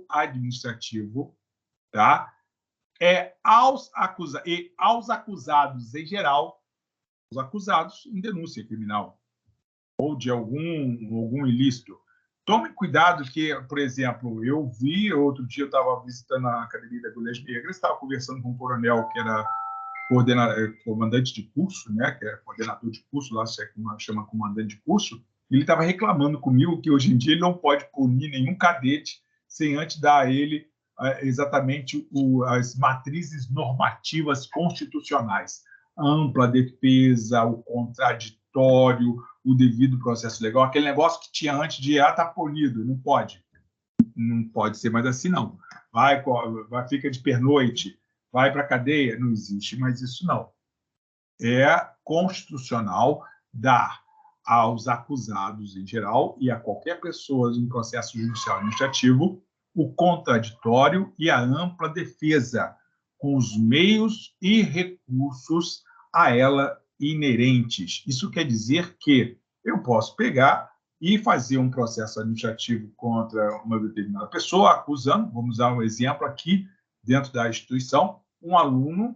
administrativo, tá? Aos acusados em geral, os acusados em denúncia criminal ou de algum ilícito. Tome cuidado que, por exemplo, eu vi, outro dia eu estava visitando a Academia da Agulhas Negras, estava conversando com um coronel que era comandante de curso, né, que é coordenador de curso, lá se chama comandante de curso, ele estava reclamando comigo que hoje em dia ele não pode punir nenhum cadete sem antes dar a ele exatamente as matrizes normativas constitucionais. A ampla defesa, o contraditório, o devido processo legal, aquele negócio que tinha antes de tá punido, não pode. Não pode ser mais assim, não. Vai, fica de pernoite, vai para a cadeia, não existe mais isso, não. É constitucional dar aos acusados em geral e a qualquer pessoa em processo judicial administrativo o contraditório e a ampla defesa, com os meios e recursos a ela inerentes. Isso quer dizer que eu posso pegar e fazer um processo administrativo contra uma determinada pessoa, acusando, vamos dar um exemplo aqui, dentro da instituição, um aluno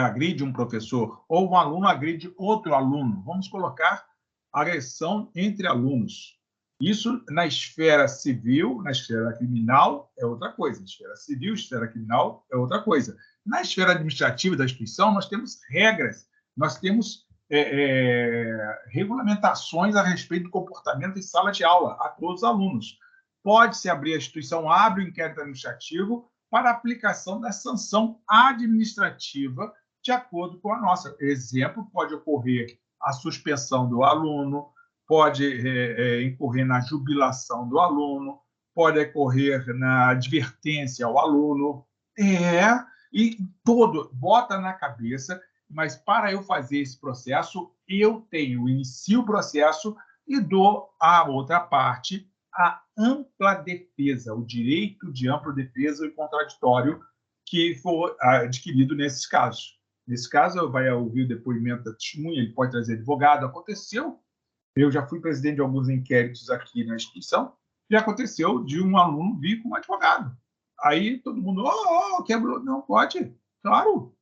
agride um professor, ou um aluno agride outro aluno. Vamos colocar agressão entre alunos. Isso na esfera civil, na esfera criminal, é outra coisa. Na esfera civil, esfera criminal, é outra coisa. Na esfera administrativa da instituição, nós temos regras, nós temos regulamentações a respeito do comportamento em sala de aula a todos os alunos. Pode-se abrir, a instituição abre o inquérito administrativo para aplicação da sanção administrativa de acordo com a nossa. Exemplo, pode ocorrer a suspensão do aluno, pode incorrer na jubilação do aluno, pode ocorrer na advertência ao aluno. E bota na cabeça, mas para eu fazer esse processo, eu inicio o processo e dou à outra parte a ampla defesa, o direito de ampla defesa e contraditório que for adquirido nesses casos. Nesse caso, vai ouvir o depoimento da testemunha, ele pode trazer advogado. Aconteceu, eu já fui presidente de alguns inquéritos aqui na instituição, e aconteceu de um aluno vir com um advogado. Aí todo mundo, quebrou. Não, pode, claro,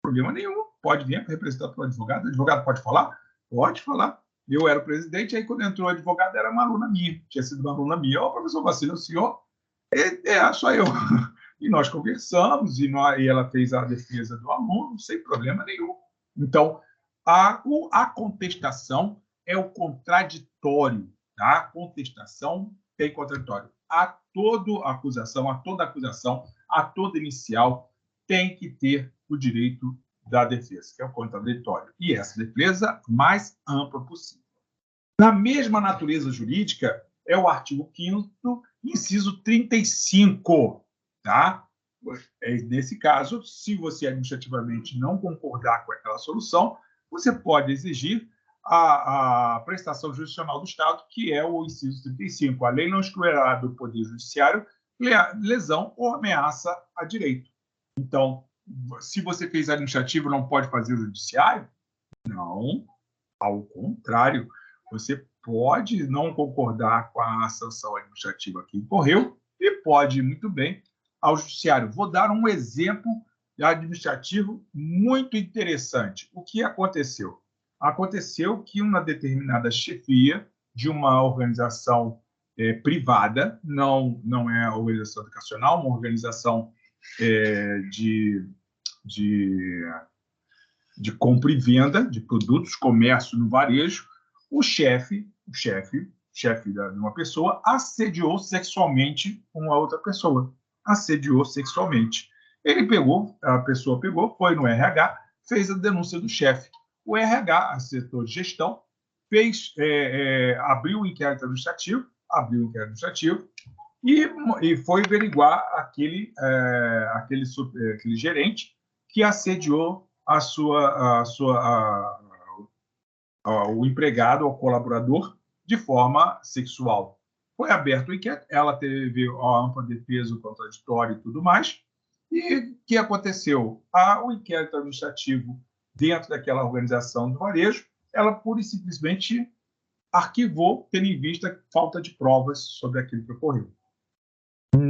problema nenhum. Pode vir representar o advogado. O advogado pode falar? Pode falar. Eu era o presidente, aí quando entrou o advogado, era uma aluna minha. Tinha sido uma aluna minha. Professor Vacilo, o senhor? Só eu. E nós conversamos, e ela fez a defesa do aluno, sem problema nenhum. Então, a contestação é o contraditório. Tá? A contestação tem contraditório. A toda acusação, a toda inicial, tem que ter o direito da defesa, que é o contraditório. E essa defesa mais ampla possível. Na mesma natureza jurídica, é o artigo 5º, inciso 35. Tá? Nesse caso, se você administrativamente não concordar com aquela solução, você pode exigir a prestação jurisdicional do Estado, que é o inciso 35. A lei não excluirá do Poder Judiciário lesão ou ameaça a direito. Então, se você fez administrativo, não pode fazer o judiciário? Não, ao contrário. Você pode não concordar com a sanção administrativa que incorreu e pode, muito bem, ao judiciário. Vou dar um exemplo administrativo muito interessante. O que aconteceu? Aconteceu que uma determinada chefia de uma organização privada, não é organização educacional, uma organização de compra e venda de produtos, comércio no varejo, o chefe de uma pessoa assediou sexualmente uma outra pessoa. Assediou sexualmente. A pessoa pegou, foi no RH, fez a denúncia do chefe. O RH, a setor de gestão, abriu o inquérito administrativo e foi averiguar aquele gerente que assediou o empregado, o colaborador, de forma sexual. Foi aberto o inquérito, ela teve a ampla defesa, o contraditório e tudo mais. E o que aconteceu? O inquérito administrativo dentro daquela organização do varejo, ela pura e simplesmente arquivou, tendo em vista falta de provas sobre aquilo que ocorreu.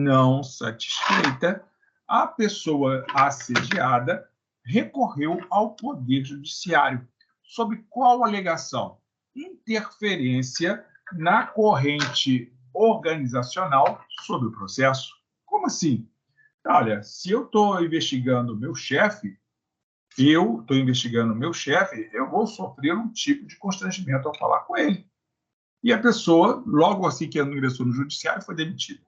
não satisfeita, a pessoa assediada recorreu ao Poder Judiciário. Sob qual alegação? Interferência na corrente organizacional sobre o processo. Como assim? Olha, se eu estou investigando meu chefe, eu vou sofrer um tipo de constrangimento ao falar com ele. E a pessoa, logo assim que ingressou no judiciário, foi demitida.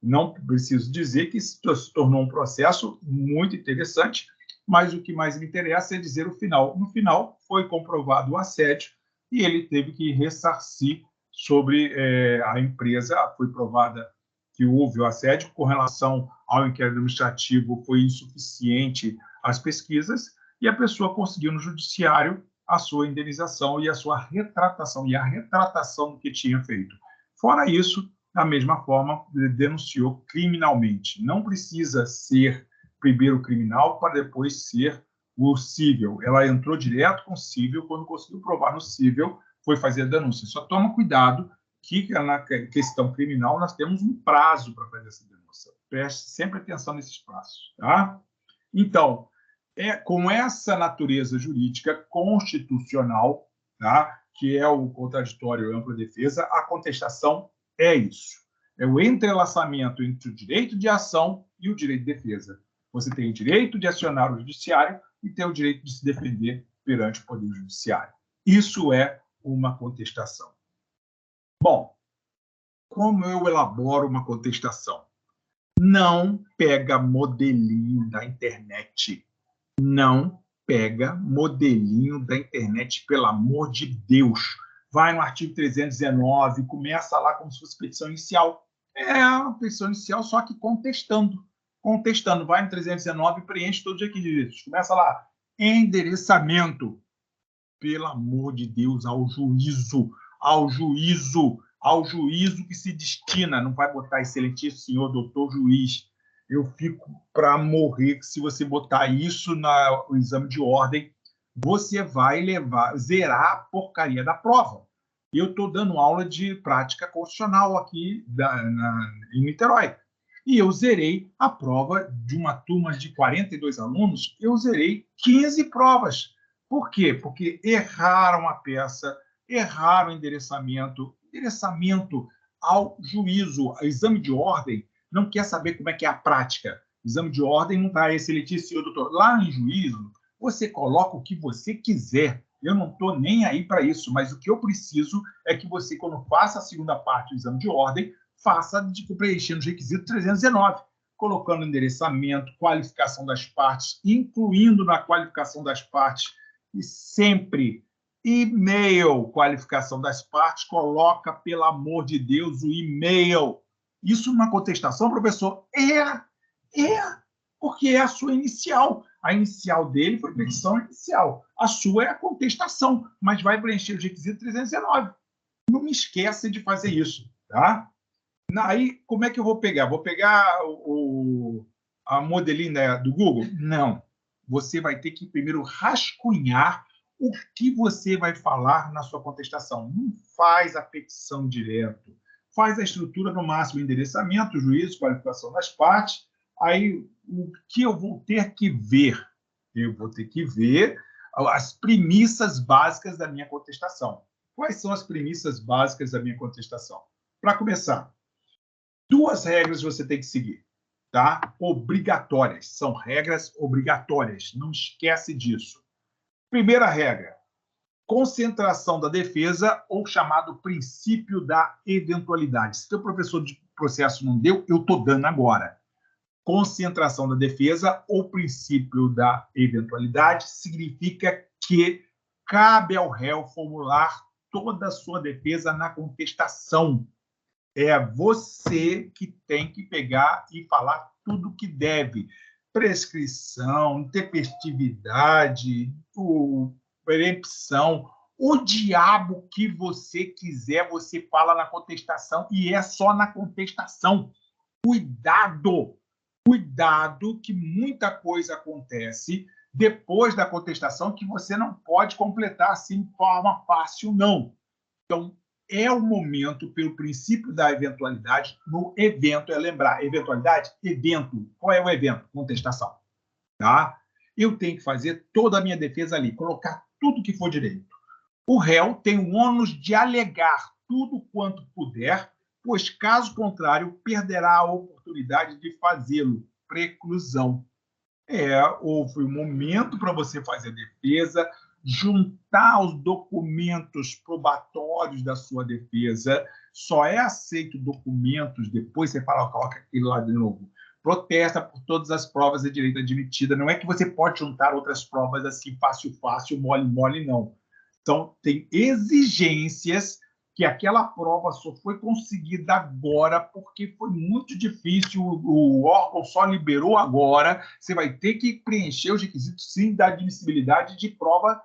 Não preciso dizer que se tornou um processo muito interessante, mas o que mais me interessa é dizer o final. No final, foi comprovado o assédio e ele teve que ressarcir sobre a empresa. Foi provada que houve o assédio. Com relação ao inquérito administrativo, foi insuficiente as pesquisas e a pessoa conseguiu no judiciário a sua indenização e a sua retratação, e a retratação do que tinha feito. Fora isso, da mesma forma, denunciou criminalmente. Não precisa ser primeiro criminal para depois ser o cível. Ela entrou direto com o cível, quando conseguiu provar no cível, foi fazer a denúncia. Só toma cuidado que na questão criminal nós temos um prazo para fazer essa denúncia. Preste sempre atenção nesses prazos. Tá? Então, com essa natureza jurídica constitucional, tá? Que é o contraditório e ampla defesa, a contestação é isso. É o entrelaçamento entre o direito de ação e o direito de defesa. Você tem o direito de acionar o judiciário e tem o direito de se defender perante o Poder Judiciário. Isso é uma contestação. Bom, como eu elaboro uma contestação? Não pega modelinho da internet. Não pega modelinho da internet, pelo amor de Deus. Vai no artigo 319, começa lá como se fosse petição inicial. É uma petição inicial, só que contestando. Contestando. Vai no 319 e preenche todos os requisitos. Começa lá. Endereçamento. Pelo amor de Deus, ao juízo. Ao juízo. Ao juízo que se destina. Não vai botar excelentíssimo senhor doutor juiz. Eu fico para morrer que se você botar isso no exame de ordem, você vai zerar a porcaria da prova. Eu estou dando aula de prática constitucional aqui em Niterói. E eu zerei a prova de uma turma de 42 alunos, eu zerei 15 provas. Por quê? Porque erraram a peça, erraram o endereçamento ao juízo, ao exame de ordem, não quer saber como é que é a prática. Exame de ordem não vai, excelentíssimo senhor doutor. Lá em juízo, você coloca o que você quiser. Eu não estou nem aí para isso, mas o que eu preciso é que você, quando faça a segunda parte do exame de ordem, faça preenchendo os requisitos 319, colocando endereçamento, qualificação das partes, incluindo na qualificação das partes, e sempre e-mail, qualificação das partes, coloca, pelo amor de Deus, o e-mail. Isso numa contestação, professor? Porque é a sua inicial. A inicial dele foi petição inicial. A sua é a contestação, mas vai preencher o requisito 319. Não me esqueça de fazer isso, tá? Aí, como é que eu vou pegar? Vou pegar a modelinha do Google? Não. Você vai ter que primeiro rascunhar o que você vai falar na sua contestação. Não faz a petição direto. Faz a estrutura no máximo, endereçamento, juízo, qualificação das partes. Aí, o que eu vou ter que ver? Eu vou ter que ver as premissas básicas da minha contestação. Quais são as premissas básicas da minha contestação? Para começar, 2 regras você tem que seguir, tá? Obrigatórias. São regras obrigatórias. Não esquece disso. Primeira regra, concentração da defesa ou chamado princípio da eventualidade. Se o professor de processo não deu, eu estou dando agora. Concentração da defesa ou princípio da eventualidade significa que cabe ao réu formular toda a sua defesa na contestação. É você que tem que pegar e falar tudo que deve. Prescrição, intempestividade, preempção, o diabo que você quiser, você fala na contestação e é só na contestação. Cuidado! Cuidado que muita coisa acontece depois da contestação que você não pode completar assim de forma fácil, não. Então, é o momento, pelo princípio da eventualidade, no evento, é lembrar, eventualidade, evento. Qual é o evento? Contestação. Tá? Eu tenho que fazer toda a minha defesa ali, colocar tudo que for direito. O réu tem o ônus de alegar tudo quanto puder, pois, caso contrário, perderá a oportunidade de fazê-lo. Preclusão. Houve um momento para você fazer a defesa, juntar os documentos probatórios da sua defesa. Só é aceito documentos, depois você fala, coloca aquilo lá de novo. Protesta por todas as provas de direito admitida. Não é que você pode juntar outras provas assim, fácil, mole, não. Então, tem exigências que aquela prova só foi conseguida agora porque foi muito difícil, o órgão só liberou agora, você vai ter que preencher os requisitos, sim, da admissibilidade de prova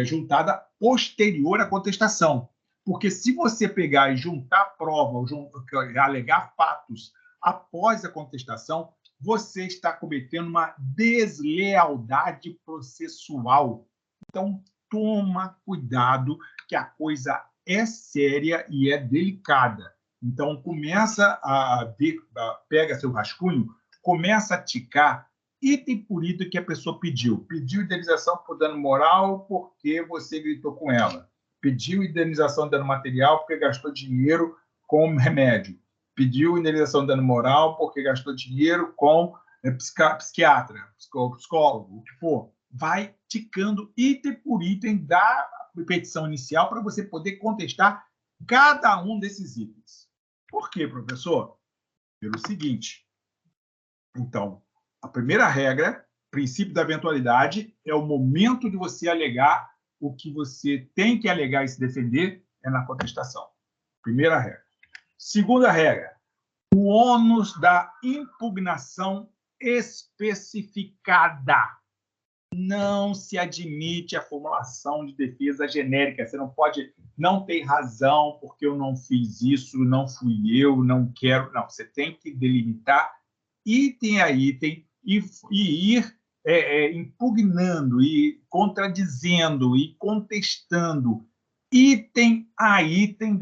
juntada posterior à contestação. Porque se você pegar e juntar prova, alegar fatos após a contestação, você está cometendo uma deslealdade processual. Então, toma cuidado, que a coisa é séria e é delicada. Então, começa a ver, pega seu rascunho, começa a ticar item por item que a pessoa pediu. Pediu indenização por dano moral porque você gritou com ela. Pediu indenização de dano material porque gastou dinheiro com remédio. Pediu indenização de dano moral porque gastou dinheiro com psiquiatra, psicólogo, o que for. Vai ticando item por item da petição inicial para você poder contestar cada um desses itens. Por quê, professor? Pelo seguinte. Então, a primeira regra, princípio da eventualidade, é o momento de você alegar o que você tem que alegar e se defender é na contestação. Primeira regra. Segunda regra, o ônus da impugnação especificada. Não se admite a formulação de defesa genérica. Você não pode, não tem razão porque eu não fiz isso, não fui eu, não quero. Não, você tem que delimitar item a item e ir impugnando e contradizendo e contestando item a item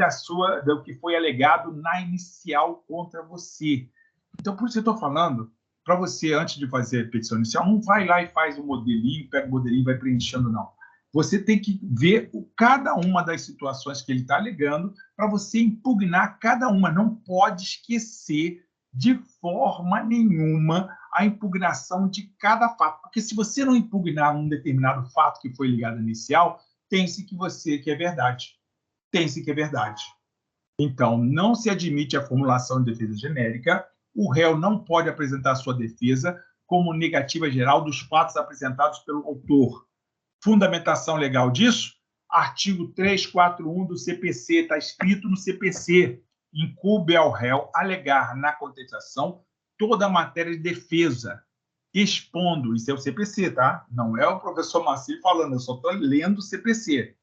do que foi alegado na inicial contra você. Então, por isso eu estou falando para você, antes de fazer a petição inicial, não vai lá e faz o modelinho, pega o modelinho e vai preenchendo, não. Você tem que ver cada uma das situações que ele está alegando para você impugnar cada uma. Não pode esquecer de forma nenhuma a impugnação de cada fato. Porque se você não impugnar um determinado fato que foi ligado inicial, tem-se que é verdade. Tem-se que é verdade. Então, não se admite a formulação de defesa genérica. O réu não pode apresentar sua defesa como negativa geral dos fatos apresentados pelo autor. Fundamentação legal disso? Artigo 341 do CPC, está escrito no CPC. Incumbe ao réu alegar na contestação toda a matéria de defesa, expondo, isso é o CPC, tá? Não é o professor Maci falando, eu só estou lendo o CPC.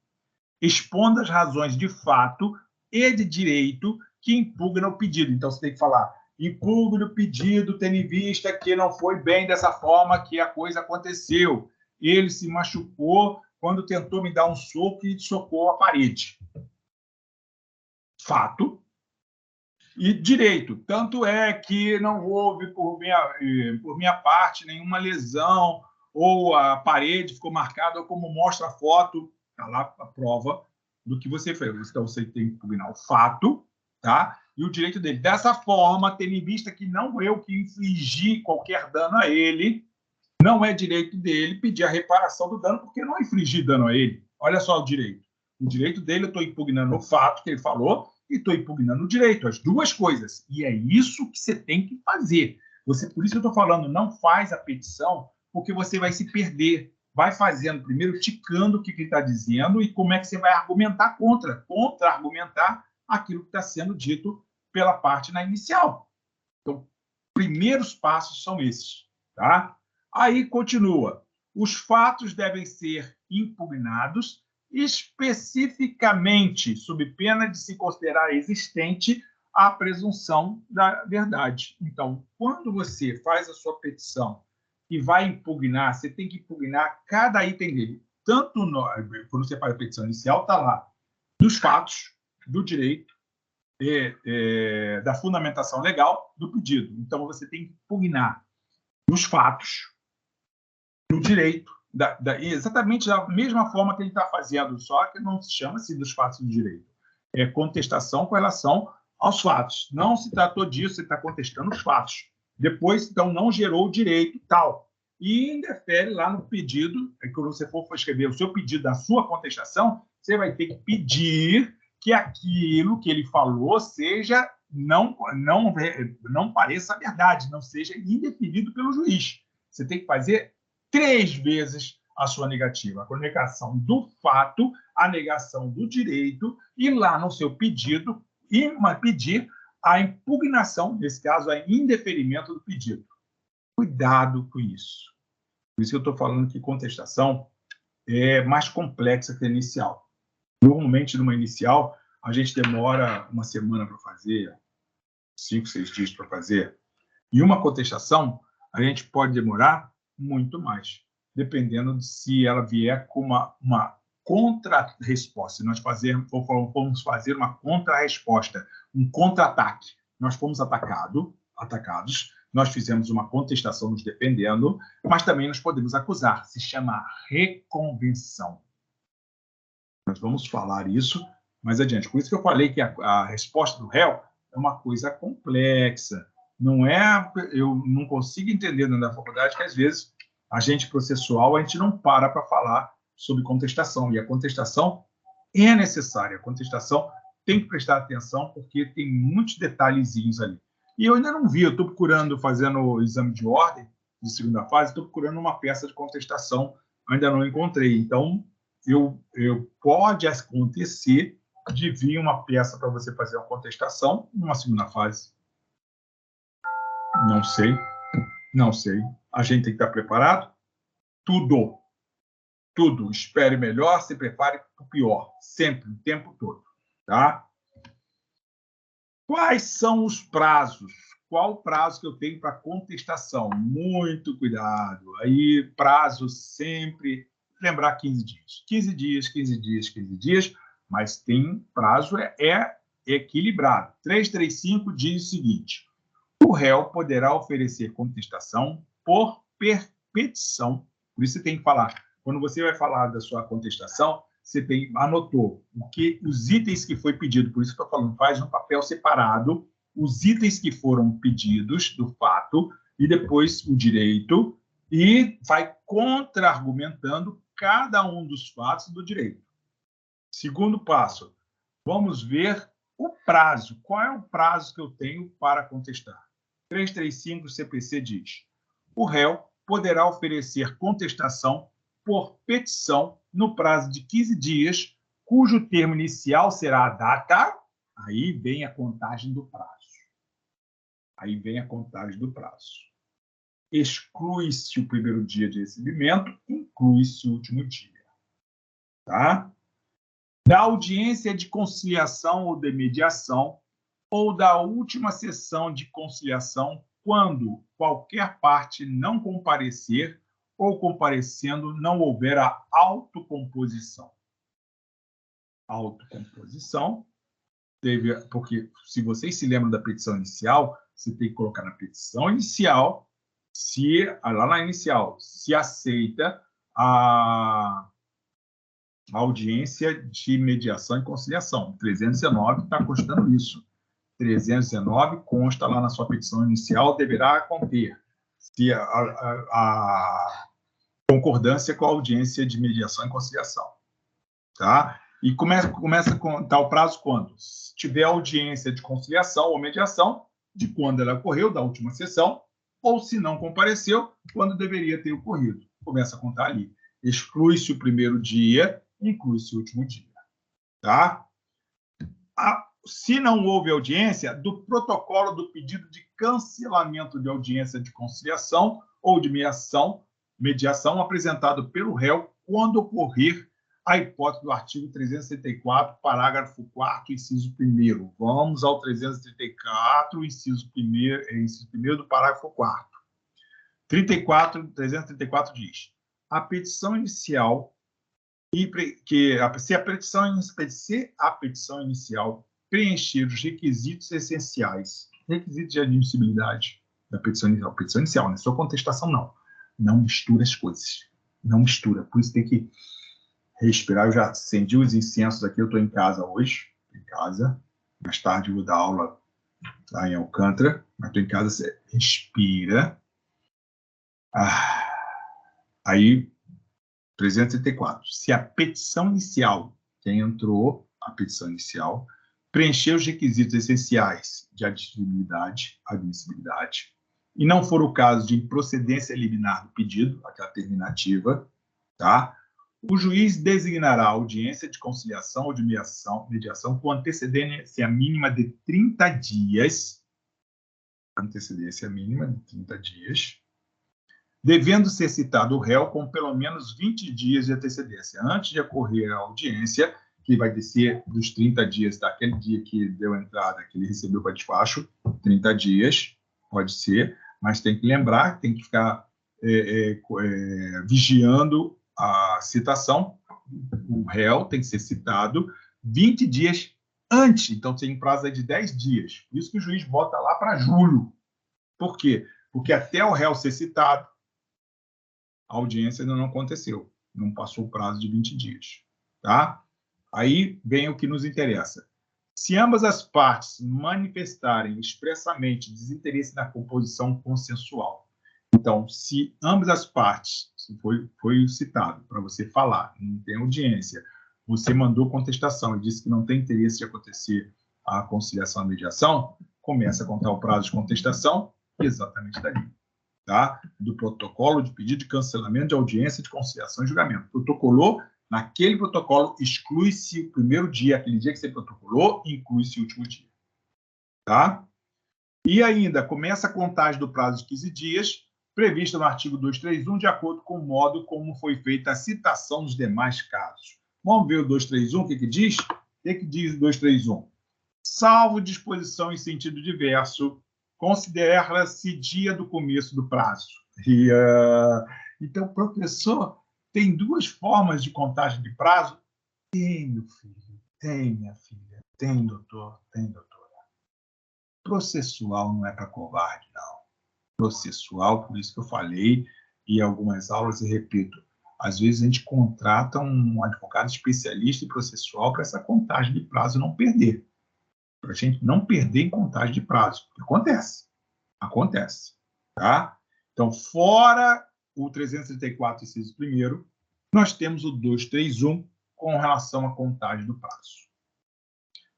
Expondo as razões de fato e de direito que impugnam o pedido. Então, você tem que falar, impugno o pedido, tendo em vista que não foi bem dessa forma que a coisa aconteceu. Ele se machucou quando tentou me dar um soco e socou a parede. Fato. E direito. Tanto é que não houve, por minha parte, nenhuma lesão, ou a parede ficou marcada, ou como mostra a foto, está lá a prova do que você fez. Então, você tem que impugnar o fato, tá? E o direito dele. Dessa forma, tendo em vista que não eu que infligi qualquer dano a ele, não é direito dele pedir a reparação do dano, porque eu não infligi dano a ele. Olha só o direito. O direito dele, eu estou impugnando o fato que ele falou e estou impugnando o direito, as duas coisas. E é isso que você tem que fazer. Por isso que eu estou falando, não faz a petição, porque você vai se perder. Vai fazendo primeiro, ticando o que ele está dizendo e como é que você vai argumentar contra-argumentar aquilo que está sendo dito pela parte na inicial. Então, primeiros passos são esses, tá? Aí continua. Os fatos devem ser impugnados especificamente sob pena de se considerar existente a presunção da verdade. Então, quando você faz a sua petição e vai impugnar, você tem que impugnar cada item dele. Tanto quando você faz a petição inicial, está lá dos fatos, do direito, da fundamentação legal do pedido. Então, você tem que impugnar os fatos do direito, exatamente da mesma forma que ele está fazendo, só que não se chama assim dos fatos do direito. É contestação com relação aos fatos. Não se tratou disso, você está contestando os fatos. Depois, então, não gerou o direito tal. E indefere lá no pedido, quando você for escrever o seu pedido, a sua contestação, você vai ter que pedir que aquilo que ele falou seja não pareça verdade, não seja indeferido pelo juiz. Você tem que fazer 3 vezes a sua negativa. A negação do fato, a negação do direito e lá no seu pedido pedir a impugnação, nesse caso, a indeferimento do pedido. Cuidado com isso. Por isso que eu estou falando que contestação é mais complexa que a inicial. Normalmente, numa inicial, a gente demora uma semana para fazer, 5, 6 dias para fazer. E uma contestação, a gente pode demorar muito mais, dependendo de se ela vier com uma contra-resposta. Nós vamos fazer uma contra-resposta, um contra-ataque. Nós fomos atacados, nós fizemos uma contestação nos defendendo, mas também nós podemos acusar. Se chama reconvenção. Nós vamos falar isso mais adiante. Por isso que eu falei que a resposta do réu é uma coisa complexa. Não é, eu não consigo entender na faculdade que, às vezes, a gente processual, a gente não para falar sobre contestação. E a contestação é necessária. A contestação tem que prestar atenção, porque tem muitos detalhezinhos ali. E eu ainda não vi, eu estou procurando, fazendo o exame de ordem de segunda fase, estou procurando uma peça de contestação, ainda não encontrei. Então, pode acontecer de vir uma peça para você fazer uma contestação numa segunda fase. Não sei. A gente tem que estar preparado. Tudo. Espere melhor, se prepare para o pior. Sempre, o tempo todo. Tá? Quais são os prazos? Qual o prazo que eu tenho para contestação? Muito cuidado. Aí, prazo sempre, lembrar 15 dias. 15 dias, mas tem prazo, é equilibrado. 335 diz o seguinte: o réu poderá oferecer contestação por perpetição. Por isso você tem que falar. Quando você vai falar da sua contestação, você anotou os itens que foi pedido. Por isso que eu estou falando, faz um papel separado, os itens que foram pedidos do fato e depois o direito, e vai contra-argumentando cada um dos fatos do direito. Segundo passo, vamos ver o prazo. Qual é o prazo que eu tenho para contestar? 335 CPC diz: o réu poderá oferecer contestação por petição no prazo de 15 dias, cujo termo inicial será a data. Aí vem a contagem do prazo. Exclui-se o primeiro dia de recebimento, inclui-se o último dia. Tá? Da audiência de conciliação ou de mediação, ou da última sessão de conciliação, quando qualquer parte não comparecer ou comparecendo não houver a autocomposição. Autocomposição, porque se vocês se lembram da petição inicial, você tem que colocar na petição inicial, lá na inicial, se aceita a audiência de mediação e conciliação. 319 está constando isso. 319 consta lá na sua petição inicial, deverá conter se a concordância com a audiência de mediação e conciliação. Tá? E começa a contar o prazo quando? Se tiver audiência de conciliação ou mediação, de quando ela ocorreu, da última sessão, ou se não compareceu, quando deveria ter ocorrido. Começa a contar ali. Exclui-se o primeiro dia, inclui-se o último dia. Tá? Se não houve audiência, do protocolo do pedido de cancelamento de audiência de conciliação ou de mediação apresentado pelo réu quando ocorrer a hipótese do artigo 334, parágrafo 4º, inciso 1º. Vamos ao 334, inciso 1º do parágrafo 4º. 334 diz: a petição inicial se a petição inicial preencher os requisitos essenciais, requisitos de admissibilidade da petição inicial, não é só contestação, não mistura as coisas, não mistura, por isso tem que respirar. Eu já acendi os incensos aqui, eu estou em casa hoje, mais tarde eu vou dar aula lá em Alcântara, mas estou em casa, você respira. Aí, 334. Se a petição inicial, quem entrou, a petição inicial, preencher os requisitos essenciais de admissibilidade, e não for o caso de improcedência liminar do pedido, aquela terminativa, tá? O juiz designará audiência de conciliação ou de mediação com antecedência mínima de 30 dias, devendo ser citado o réu com pelo menos 20 dias de antecedência. Antes de ocorrer a audiência, que vai ser dos 30 dias daquele dia que deu entrada, que ele recebeu para despacho, 30 dias, pode ser, mas tem que lembrar, tem que ficar vigiando a citação. O réu tem que ser citado 20 dias antes, então tem um prazo de 10 dias. Por isso que o juiz bota lá para julho. Por quê? Porque até o réu ser citado, a audiência ainda não aconteceu, não passou o prazo de 20 dias. Tá? Aí vem o que nos interessa. Se ambas as partes manifestarem expressamente desinteresse na composição consensual, então, se ambas as partes, se foi citado para você falar, não tem audiência, você mandou contestação e disse que não tem interesse de acontecer a conciliação e a mediação, começa a contar o prazo de contestação exatamente dali. Tá? Do protocolo de pedido de cancelamento de audiência de conciliação e julgamento. Protocolou, naquele protocolo, exclui-se o primeiro dia, aquele dia que você protocolou, inclui-se o último dia. Tá? E ainda, começa a contagem do prazo de 15 dias, prevista no artigo 231, de acordo com o modo como foi feita a citação nos demais casos. Vamos ver o 231, o que diz? O que diz o 231? Salvo disposição em sentido diverso, considera-se dia do começo do prazo. Então, professor, tem duas formas de contagem de prazo? Tem, meu filho, tem, minha filha, tem, doutor, tem, doutora. Processual não é para covarde, não. Processual, por isso que eu falei em algumas aulas e repito, às vezes a gente contrata um advogado especialista em processual para essa contagem de prazo não perder. Para a gente não perder em contagem de prazo. Acontece. Tá? Então, fora o 334, inciso 1º, nós temos o 231 com relação à contagem do prazo.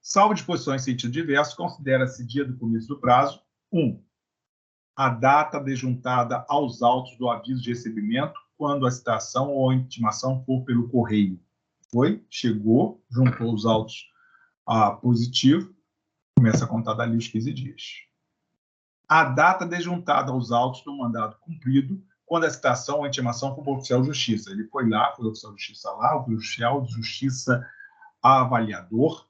Salvo disposição em sentido diverso, considera-se dia do começo do prazo, 1. A data adjuntada aos autos do aviso de recebimento, quando a citação ou a intimação for pelo correio. Chegou, juntou os autos positivo, começa a contar dali os 15 dias. A data adjuntada aos autos do mandado cumprido, quando a citação ou a intimação for por oficial de justiça. Ele foi oficial de justiça lá, o oficial de justiça avaliador,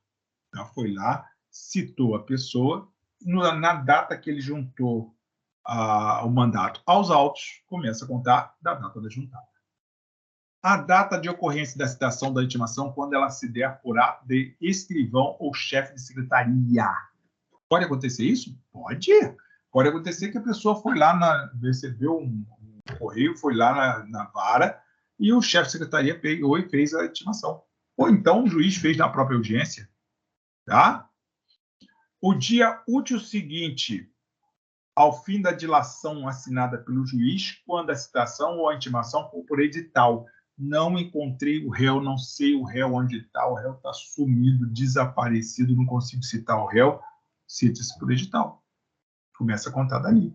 foi lá, citou a pessoa, na data que ele juntou o mandato aos autos, começa a contar da data da juntada. A data de ocorrência da citação da intimação, quando ela se der por ato de escrivão ou chefe de secretaria. Pode acontecer isso? Pode. Pode acontecer que a pessoa foi lá, recebeu um correio, foi lá na vara e o chefe de secretaria pegou e fez a intimação. Ou então o juiz fez na própria audiência. Tá? O dia útil seguinte ao fim da dilação assinada pelo juiz, quando a citação ou a intimação for por edital. Não encontrei o réu, não sei o réu onde está, o réu está sumido, desaparecido, não consigo citar o réu, cita-se por edital. Começa a contar dali.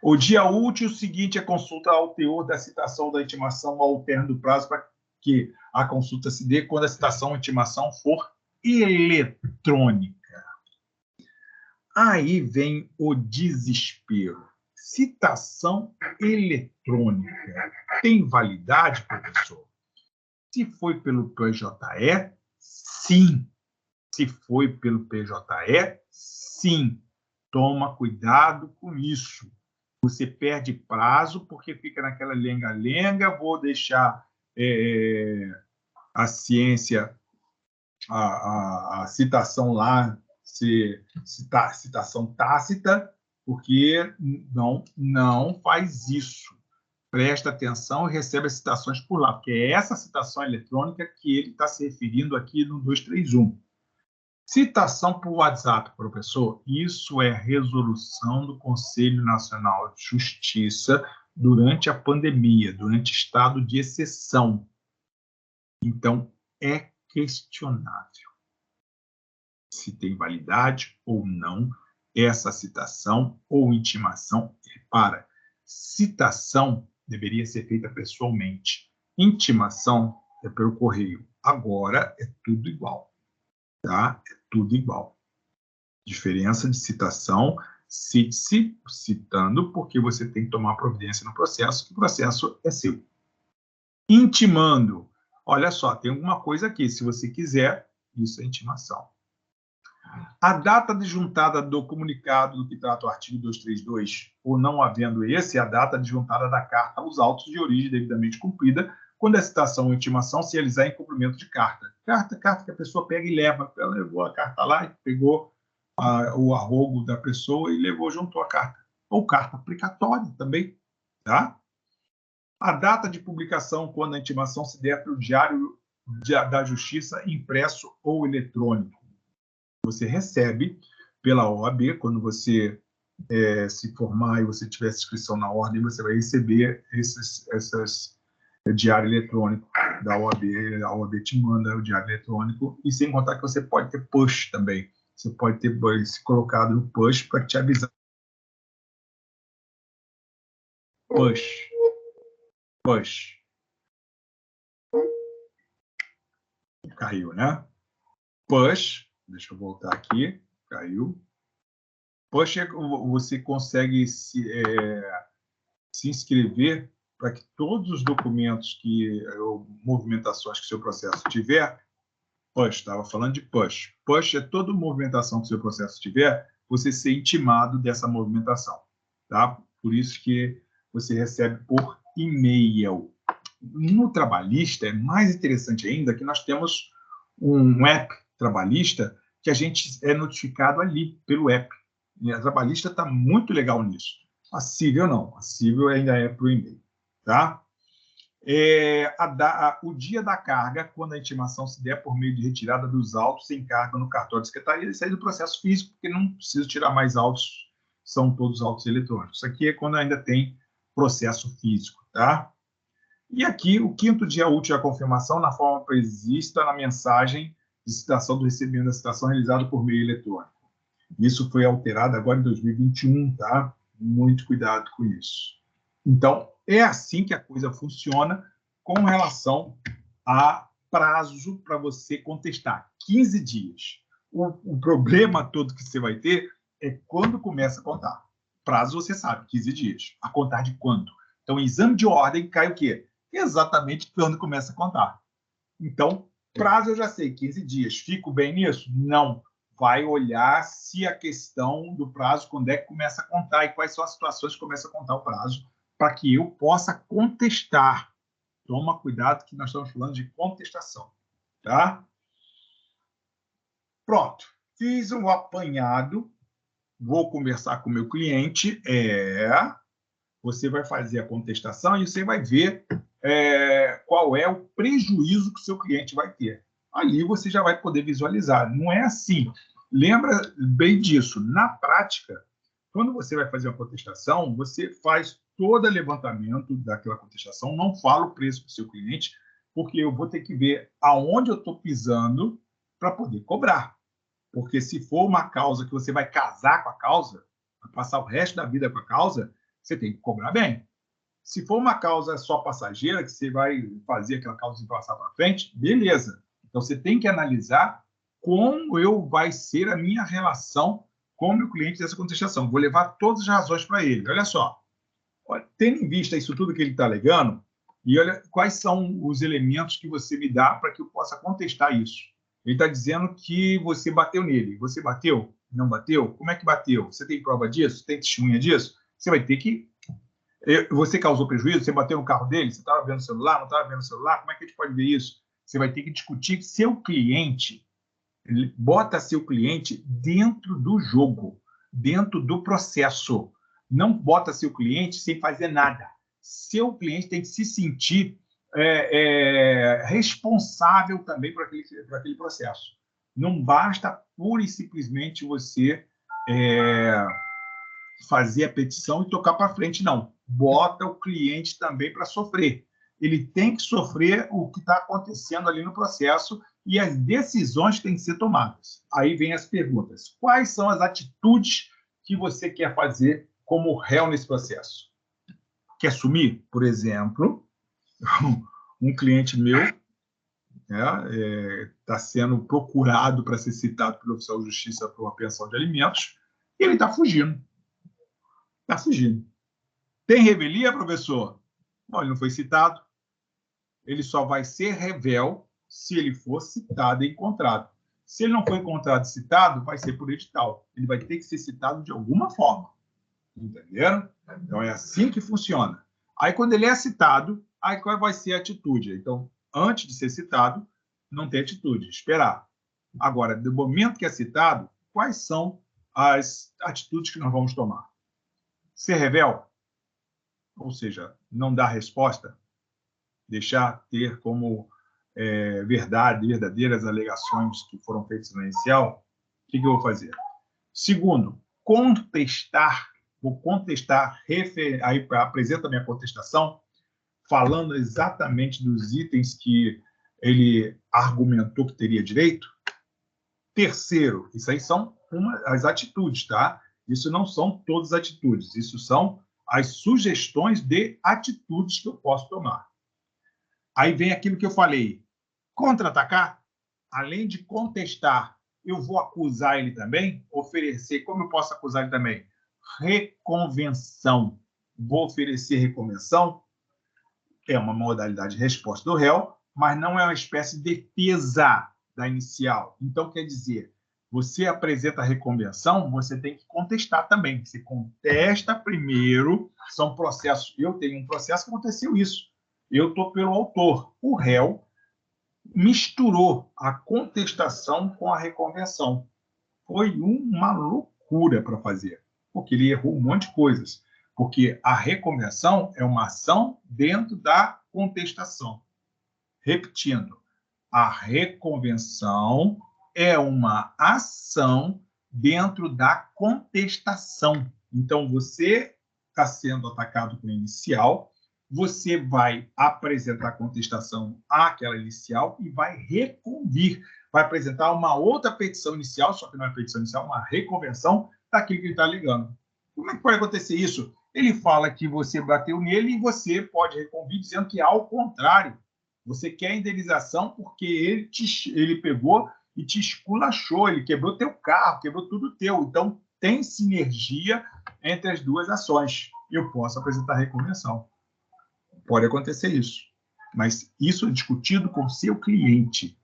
O dia útil seguinte é consulta ao teor da citação da intimação ao término do prazo para que a consulta se dê quando a citação ou intimação for eletrônica. Aí vem o desespero. Citação eletrônica tem validade, professor? Se foi pelo PJE, sim. Se foi pelo PJE, sim. Toma cuidado com isso. Você perde prazo porque fica naquela lenga-lenga, vou deixar a ciência, a citação lá, citação tácita, porque não faz isso. Presta atenção e recebe as citações por lá, porque é essa citação eletrônica que ele está se referindo aqui no 231. Citação por WhatsApp, professor, isso é resolução do Conselho Nacional de Justiça durante a pandemia, durante estado de exceção. Então, é questionável se tem validade ou não essa citação ou intimação. Repara, citação deveria ser feita pessoalmente. Intimação é pelo correio. Agora é tudo igual. Tá? É tudo igual. Diferença de citação, cite-se citando, porque você tem que tomar providência no processo, que o processo é seu. Intimando. Olha só, tem alguma coisa aqui. Se você quiser, isso é intimação. A data adjuntada do comunicado do que trata o artigo 232, ou não havendo esse, é a data adjuntada da carta aos autos de origem devidamente cumprida, quando a citação ou intimação se realizar em cumprimento de carta. Carta que a pessoa pega e leva. Ela levou a carta lá e pegou o arrogo da pessoa e levou junto à carta. Ou carta aplicatória também. Tá? A data de publicação, quando a intimação se der pelo Diário da Justiça, impresso ou eletrônico. Você recebe pela OAB, quando você se formar e você tiver inscrição na ordem, você vai receber essas diário eletrônico da OAB, a OAB te manda o diário eletrônico, e sem contar que você pode ter push também. Você pode ter se colocado no push para te avisar. Push. Caiu, né? Push, deixa eu voltar aqui, caiu. Push, você consegue se inscrever para que todos os documentos ou movimentações que o seu processo tiver, push, estava falando de push. Push é toda movimentação que o seu processo tiver, você ser intimado dessa movimentação, tá? Por isso que você recebe por e-mail. No trabalhista, é mais interessante ainda que nós temos um app trabalhista que a gente é notificado ali pelo app. E a trabalhista está muito legal nisso. A civil não. A civil ainda é por e-mail, tá? O dia da carga, quando a intimação se der por meio de retirada dos autos sem carga no cartório de secretaria, isso aí do processo físico, porque não precisa tirar mais autos, são todos autos eletrônicos. Isso aqui é quando ainda tem processo físico, tá? E aqui, o 5º dia útil da confirmação, na forma prevista na mensagem de citação do recebimento da citação realizado por meio eletrônico. Isso foi alterado agora em 2021, tá? Muito cuidado com isso. Então, é assim que a coisa funciona com relação a prazo para você contestar. 15 dias. O problema todo que você vai ter é quando começa a contar. Prazo você sabe, 15 dias. A contar de quando? Então, exame de ordem cai o quê? Exatamente quando começa a contar. Então, prazo eu já sei, 15 dias. Fico bem nisso? Não. Vai olhar se a questão do prazo, quando é que começa a contar e quais são as situações que começa a contar o prazo, para que eu possa contestar. Toma cuidado que nós estamos falando de contestação, tá? Pronto. Fiz um apanhado. Vou conversar com o meu cliente. Você vai fazer a contestação e você vai ver qual é o prejuízo que o seu cliente vai ter. Ali você já vai poder visualizar. Não é assim. Lembra bem disso. Na prática, quando você vai fazer uma contestação, você faz todo o levantamento daquela contestação, não fala o preço para o seu cliente, porque eu vou ter que ver aonde eu estou pisando para poder cobrar. Porque se for uma causa que você vai casar com a causa, vai passar o resto da vida com a causa, você tem que cobrar bem. Se for uma causa só passageira, que você vai fazer aquela causa e passar para frente, beleza. Então, você tem que analisar como vai ser a minha relação com o meu cliente dessa contestação. Vou levar todas as razões para ele. Olha só, tendo em vista isso tudo que ele está alegando, e olha quais são os elementos que você me dá para que eu possa contestar isso. Ele está dizendo que você bateu nele. Você bateu? Não bateu? Como é que bateu? Você tem prova disso? Tem testemunha disso? Você vai ter que... Você causou prejuízo? Você bateu no carro dele? Você estava vendo o celular? Não estava vendo o celular? Como é que a gente pode ver isso? Você vai ter que discutir seu cliente, bota seu cliente dentro do jogo, dentro do processo. Não bota seu cliente sem fazer nada. Seu cliente tem que se sentir responsável também por aquele processo. Não basta pura e simplesmente você fazer a petição e tocar para frente, não. Bota o cliente também para sofrer. Ele tem que sofrer o que está acontecendo ali no processo e as decisões têm que ser tomadas. Aí vem as perguntas. Quais são as atitudes que você quer fazer como réu nesse processo? Quer sumir? Por exemplo, um cliente meu está sendo procurado para ser citado pelo oficial de justiça por uma pensão de alimentos e ele está fugindo. Está fugindo. Tem revelia, professor? Bom, ele não foi citado. Ele só vai ser réu se ele for citado e encontrado. Se ele não for encontrado e citado, vai ser por edital. Ele vai ter que ser citado de alguma forma. Entenderam? Então, é assim que funciona. Aí, quando ele é citado, aí qual vai ser a atitude? Então, antes de ser citado, não tem atitude, esperar. Agora, do momento que é citado, quais são as atitudes que nós vamos tomar? Ser réu, ou seja, não dar resposta, deixar ter como verdadeiras alegações que foram feitas no inicial, o que eu vou fazer? Segundo, contestar. Vou contestar, aí apresento a minha contestação, falando exatamente dos itens que ele argumentou que teria direito. Terceiro, isso aí são as atitudes, tá? Isso não são todas as atitudes, isso são as sugestões de atitudes que eu posso tomar. Aí vem aquilo que eu falei. Contra-atacar, além de contestar, eu vou acusar ele também, oferecer, como eu posso acusar ele também? Reconvenção. Vou oferecer reconvenção, é uma modalidade de resposta do réu, mas não é uma espécie de defesa da inicial. Então, quer dizer, você apresenta a reconvenção, você tem que contestar também. Você contesta primeiro, são processos. Eu tenho um processo que aconteceu isso. Eu estou pelo autor. O réu misturou a contestação com a reconvenção. Foi uma loucura para fazer, porque ele errou um monte de coisas. Porque a reconvenção é uma ação dentro da contestação. Repetindo, a reconvenção é uma ação dentro da contestação. Então, você está sendo atacado com a inicial, você vai apresentar a contestação àquela inicial e vai reconvir. Vai apresentar uma outra petição inicial, só que não é petição inicial, uma reconvenção daquilo que ele está alegando. Como é que pode acontecer isso? Ele fala que você bateu nele e você pode reconvir dizendo que, ao contrário, você quer indenização porque ele pegou e te esculachou, ele quebrou teu carro, quebrou tudo teu. Então, tem sinergia entre as duas ações. Eu posso apresentar reconvenção. Pode acontecer isso. Mas isso é discutido com seu cliente.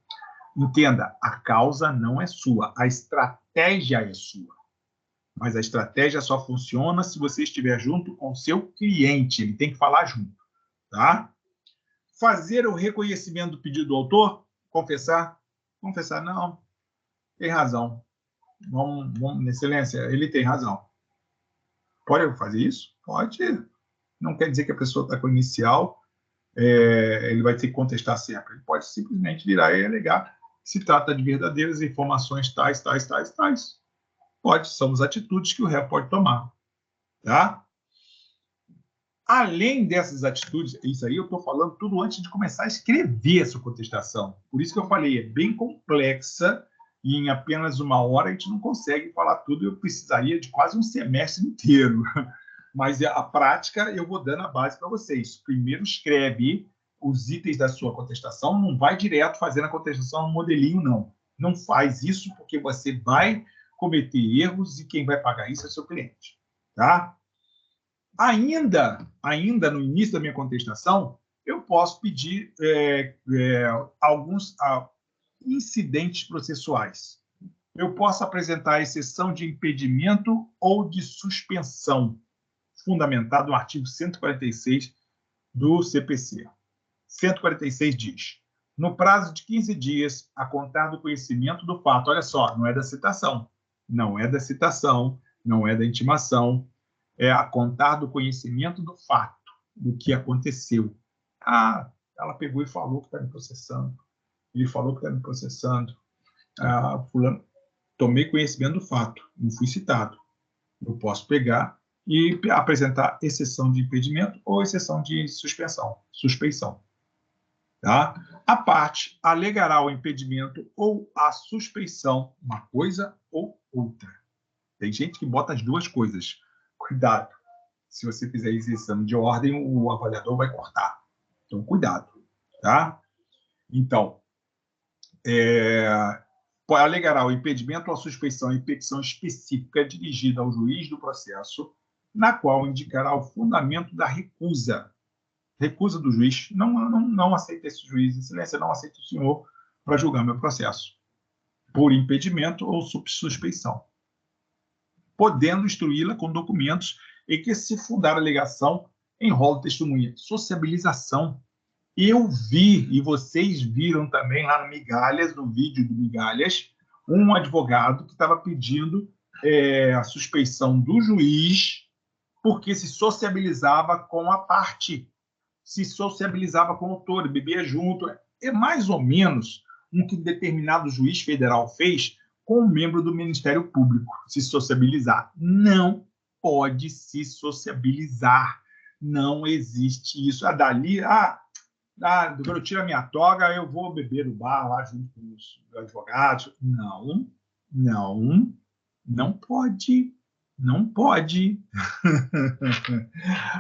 Entenda, a causa não é sua, a estratégia é sua. Mas a estratégia só funciona se você estiver junto com o seu cliente. Ele tem que falar junto, tá? Fazer o reconhecimento do pedido do autor? Confessar? Confessar, não. Tem razão. Vamos, excelência, ele tem razão. Pode fazer isso? Pode. Não quer dizer que a pessoa está com o inicial, ele vai ter que contestar sempre. Ele pode simplesmente virar e alegar que se trata de verdadeiras informações tais. Pode, são as atitudes que o réu pode tomar. Tá? Além dessas atitudes, isso aí eu estou falando tudo antes de começar a escrever essa contestação. Por isso que eu falei, é bem complexa e em apenas uma hora a gente não consegue falar tudo. Eu precisaria de quase um semestre inteiro. Mas a prática eu vou dando a base para vocês. Primeiro escreve os itens da sua contestação, não vai direto fazendo a contestação no modelinho, não. Não faz isso porque você vai cometer erros e quem vai pagar isso é seu cliente. Tá? Ainda no início da minha contestação, eu posso pedir alguns incidentes processuais. Eu posso apresentar exceção de impedimento ou de suspensão, fundamentado no artigo 146 do CPC. 146 diz: no prazo de 15 dias, a contar do conhecimento do fato. Olha só, não é da citação, não é da citação, não é da intimação, é a contar do conhecimento do fato, do que aconteceu. Ah, ela pegou e falou que está me processando. Ele falou que está me processando. Ah, fulano, tomei conhecimento do fato, não fui citado. Eu posso pegar e apresentar exceção de impedimento ou exceção de suspeição. Tá? A parte alegará o impedimento ou a suspeição, uma coisa ou outra. Tem gente que bota as duas coisas. Cuidado. Se você fizer exceção de ordem, o avaliador vai cortar. Então, cuidado. Tá? Então, alegará o impedimento ou a suspeição em petição específica dirigida ao juiz do processo, na qual indicará o fundamento da recusa do juiz. Não aceita esse juiz, excelência, não aceita o senhor para julgar meu processo, por impedimento ou suspeição, podendo instruí-la com documentos em que se fundar a alegação em rol de testemunha. Sociabilização. Eu vi, e vocês viram também lá no Migalhas, no vídeo do Migalhas, um advogado que estava pedindo a suspeição do juiz porque se sociabilizava com a parte, se sociabilizava com o autor, bebia junto. É mais ou menos um que determinado juiz federal fez com um membro do Ministério Público, se sociabilizar. Não pode se sociabilizar. Não existe isso. Quando eu tiro a minha toga, eu vou beber no bar lá junto com os advogados. Não pode. Não pode.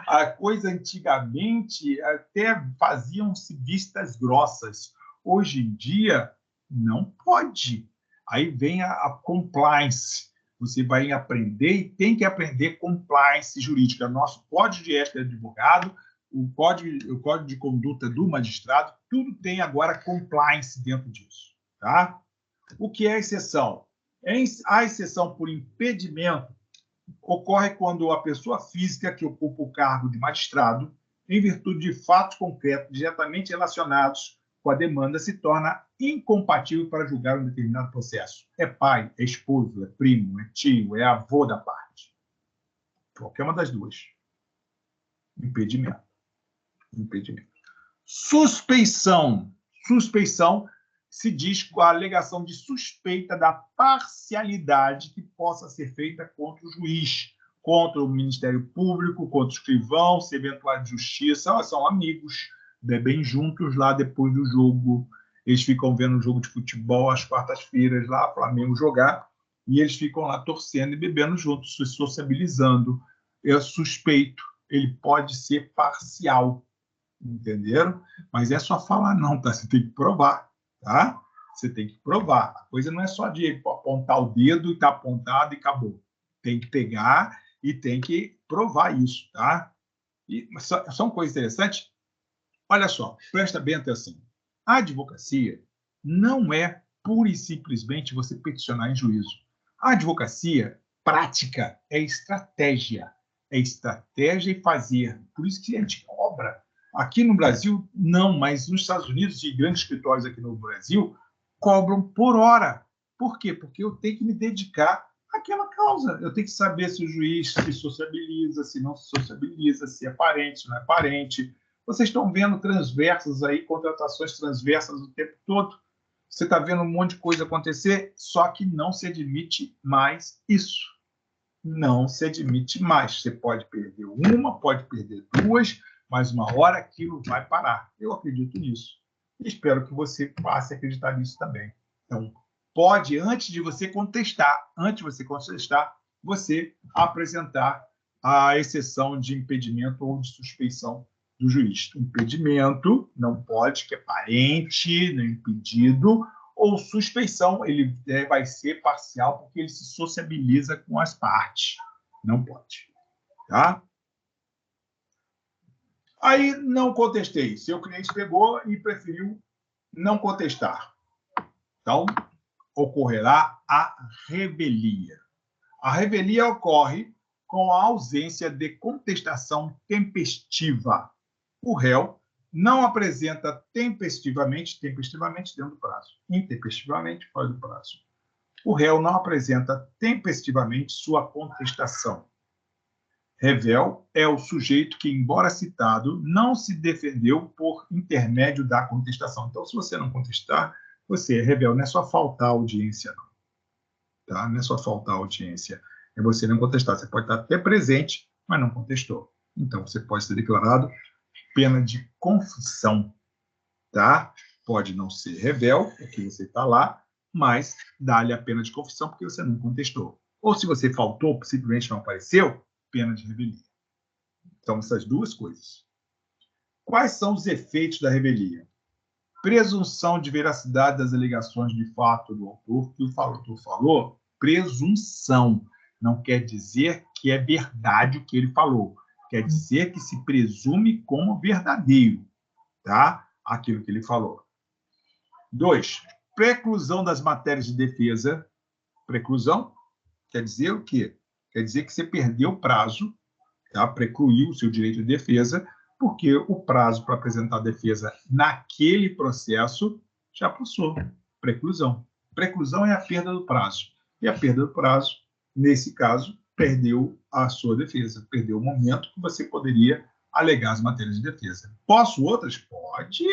A coisa antigamente até faziam-se vistas grossas. Hoje em dia, não pode. Aí vem a compliance. Você vai aprender e tem que aprender compliance jurídica. Nosso código de ética de advogado, o código de conduta do magistrado, tudo tem agora compliance dentro disso. Tá? O que é exceção? A exceção por impedimento ocorre quando a pessoa física que ocupa o cargo de magistrado, em virtude de fatos concretos diretamente relacionados com a demanda, se torna incompatível para julgar um determinado processo. É pai, é esposo, é primo, é tio, é avô da parte. Qualquer uma das duas. Impedimento. Suspeição se diz com a alegação de suspeita da parcialidade que possa ser feita contra o juiz, contra o Ministério Público, contra o escrivão, se eventual de justiça. São amigos, bebem juntos lá depois do jogo. Eles ficam vendo o jogo de futebol às quartas-feiras lá, Flamengo jogar, e eles ficam lá torcendo e bebendo juntos, se sociabilizando. É suspeito, ele pode ser parcial. Entenderam? Mas é só falar não, tá? Você tem que provar, tá? Você tem que provar. A coisa não é só de apontar o dedo e tá apontado e acabou. Tem que pegar e tem que provar isso, tá? E só uma coisa interessante. Olha só, presta bem atenção. A advocacia não é pura e simplesmente você peticionar em juízo. A advocacia prática é estratégia. É estratégia e fazer. Por isso que a gente cobra. Aqui no Brasil, não, mas nos Estados Unidos e grandes escritórios aqui no Brasil cobram por hora. Por quê? Porque eu tenho que me dedicar àquela causa. Eu tenho que saber se o juiz se sociabiliza, se não se sociabiliza, se é parente, se não é parente. Vocês estão vendo transversas aí, contratações transversas o tempo todo. Você está vendo um monte de coisa acontecer, só que não se admite mais isso. Não se admite mais. Você pode perder uma, pode perder duas, mas uma hora aquilo vai parar. Eu acredito nisso. E espero que você passe a acreditar nisso também. Então, pode, antes de você contestar, você apresentar a exceção de impedimento ou de suspeição do juiz. Impedimento não pode, que é parente, não é impedido, ou suspeição, ele vai ser parcial porque ele se sociabiliza com as partes. Não pode. Tá? Aí não contestei. Seu cliente pegou e preferiu não contestar. Então, ocorrerá a revelia. A revelia ocorre com a ausência de contestação tempestiva. O réu não apresenta tempestivamente dentro do prazo, intempestivamente fora do prazo. O réu não apresenta tempestivamente sua contestação. Revel é o sujeito que, embora citado, não se defendeu por intermédio da contestação. Então, se você não contestar, você é revel, não é só faltar audiência, não. Tá? Não é só faltar audiência, é você não contestar. Você pode estar até presente, mas não contestou. Então, você pode ser declarado pena de confissão, tá? Pode não ser revel, porque você está lá, mas dá-lhe a pena de confissão porque você não contestou. Ou se você faltou, simplesmente não apareceu, pena de revelia. Então, essas duas coisas. Quais são os efeitos da revelia? Presunção de veracidade das alegações de fato do autor, que o autor falou, presunção. Não quer dizer que é verdade o que ele falou. Quer dizer que se presume como verdadeiro, tá? Aquilo que ele falou. 2. Preclusão das matérias de defesa. Preclusão quer dizer o quê? Quer dizer que você perdeu o prazo, tá? Precluiu o seu direito de defesa, porque o prazo para apresentar a defesa naquele processo já passou. Preclusão. Preclusão é a perda do prazo. E a perda do prazo, nesse caso, perdeu a sua defesa, perdeu o momento que você poderia alegar as matérias de defesa. Posso outras? Pode.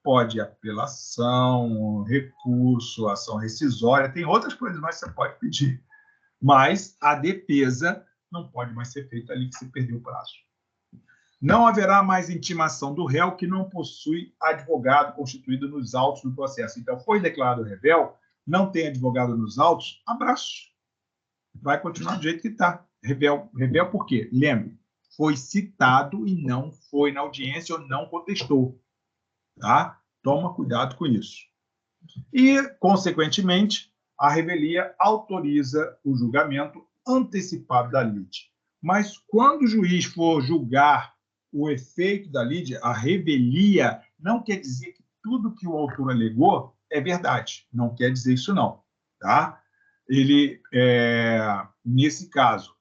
Pode apelação, recurso, ação rescisória, tem outras coisas mais que você pode pedir. Mas a defesa não pode mais ser feita ali que se perdeu o prazo. Não haverá mais intimação do réu que não possui advogado constituído nos autos do processo. Então, foi declarado revel, não tem advogado nos autos, abraço. Vai continuar do jeito que está. Revel por quê? Lembre, foi citado e não foi na audiência ou não contestou. Tá? Toma cuidado com isso. E, consequentemente, a revelia autoriza o julgamento antecipado da lide. Mas quando o juiz for julgar o efeito da lide, a revelia não quer dizer que tudo que o autor alegou é verdade. Não quer dizer isso, não. Tá? Ele, nesse caso,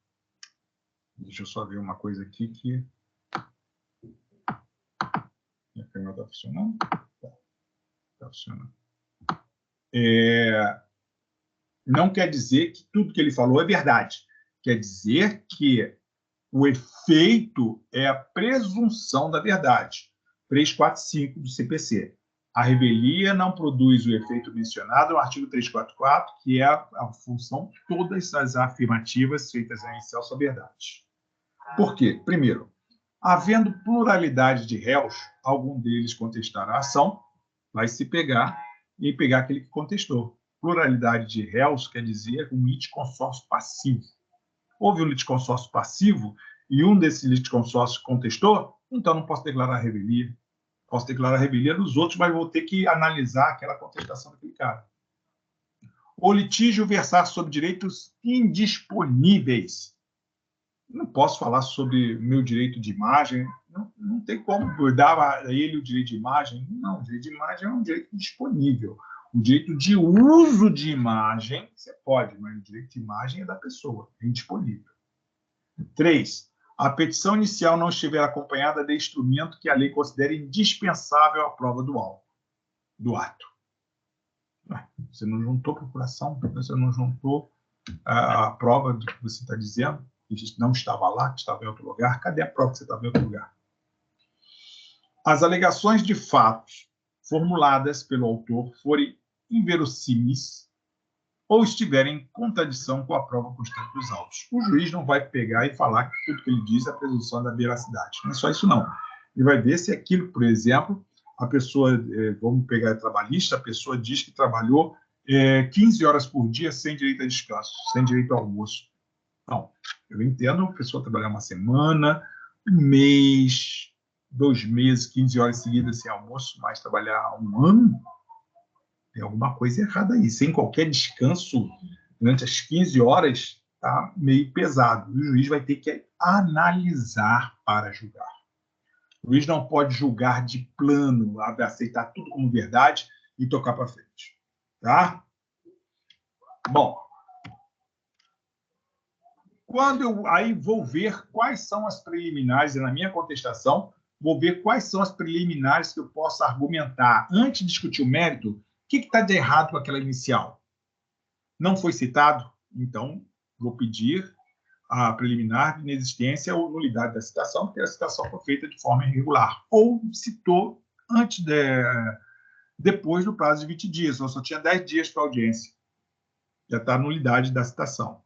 deixa eu só ver uma coisa aqui que... Minha câmera está funcionando? Está funcionando. Não quer dizer que tudo que ele falou é verdade. Quer dizer que o efeito é a presunção da verdade. 345 do CPC. A revelia não produz o efeito mencionado no artigo 344, que é a função de todas as afirmativas feitas em excelsa verdade. Por quê? Primeiro, havendo pluralidade de réus, algum deles contestar a ação, vai se pegar e pegar aquele que contestou. Pluralidade de réus quer dizer um litisconsórcio passivo. Houve um litisconsórcio passivo e um desses litisconsórcios contestou, então não posso declarar revelia. Posso declarar revelia dos outros, mas vou ter que analisar aquela contestação daquele cara. O litígio versar sobre direitos indisponíveis. Não posso falar sobre meu direito de imagem, não tem como eu dar a ele o direito de imagem. Não, o direito de imagem é um direito disponível. O direito de uso de imagem, você pode, mas o direito de imagem é da pessoa, é indisponível. 3. A petição inicial não estiver acompanhada de instrumento que a lei considere indispensável à prova do ato. Você não juntou procuração, você não juntou a prova do que você está dizendo, que não estava lá, que estava em outro lugar. Cadê a prova que você estava em outro lugar? As alegações de fatos formuladas pelo autor forem inverossímeis ou estiverem em contradição com a prova constante dos autos. O juiz não vai pegar e falar que tudo que ele diz é a presunção da veracidade. Não é só isso, não. Ele vai ver se aquilo, por exemplo, a pessoa, vamos pegar a trabalhista, a pessoa diz que trabalhou 15 horas por dia sem direito a descanso, sem direito ao almoço. Não, eu entendo a pessoa trabalhar uma semana, um mês, 2 meses, 15 horas seguidas sem almoço, mas trabalhar um ano, tem alguma coisa errada aí. Sem qualquer descanso durante as 15 horas, está meio pesado. O juiz vai ter que analisar para julgar. O juiz não pode julgar de plano, aceitar tudo como verdade e tocar para frente. Tá? Bom, quando eu aí vou ver quais são as preliminares na minha contestação, vou ver quais são as preliminares que eu posso argumentar. Antes de discutir o mérito, o que está de errado com aquela inicial? Não foi citado? Então, vou pedir a preliminar de inexistência ou nulidade da citação, porque a citação foi feita de forma irregular. Ou citou depois do prazo de 20 dias, ou só tinha 10 dias para audiência. Já está a nulidade da citação.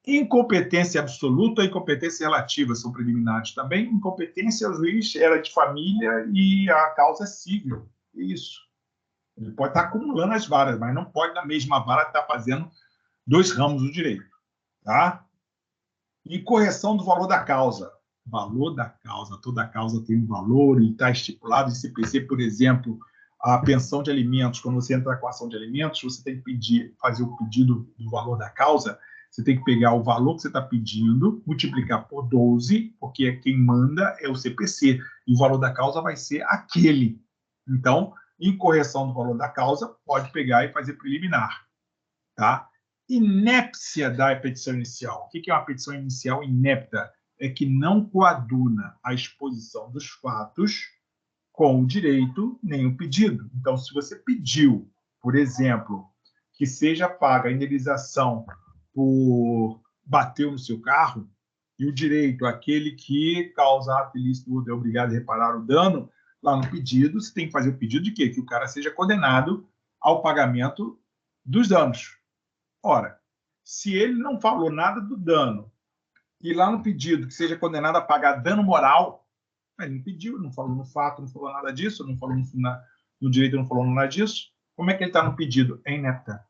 Incompetência absoluta e incompetência relativa são preliminares também. Incompetência, o juiz era de família e a causa é civil. Isso. Ele pode estar acumulando as varas, mas não pode, na mesma vara, estar fazendo 2 ramos do direito. Tá? E correção do valor da causa. Valor da causa. Toda causa tem um valor e está estipulado em CPC, por exemplo, a pensão de alimentos. Quando você entra com a ação de alimentos, você tem que fazer o pedido do valor da causa. Você tem que pegar o valor que você está pedindo, multiplicar por 12, porque quem manda é o CPC, e o valor da causa vai ser aquele. Então, em correção do valor da causa, pode pegar e fazer preliminar. Tá? Inépcia da petição inicial. O que é uma petição inicial inepta? É que não coaduna a exposição dos fatos com o direito nem o pedido. Então, se você pediu, por exemplo, que seja paga a indenização por bateu no seu carro, e o direito, aquele que causa ato ilícito é obrigado a reparar o dano, lá no pedido, você tem que fazer o pedido de quê? Que o cara seja condenado ao pagamento dos danos. Ora, se ele não falou nada do dano, e lá no pedido que seja condenado a pagar dano moral, ele não pediu, não falou no fato, não falou nada disso, não falou no direito, não falou nada disso, como é que ele está no pedido? É inepta.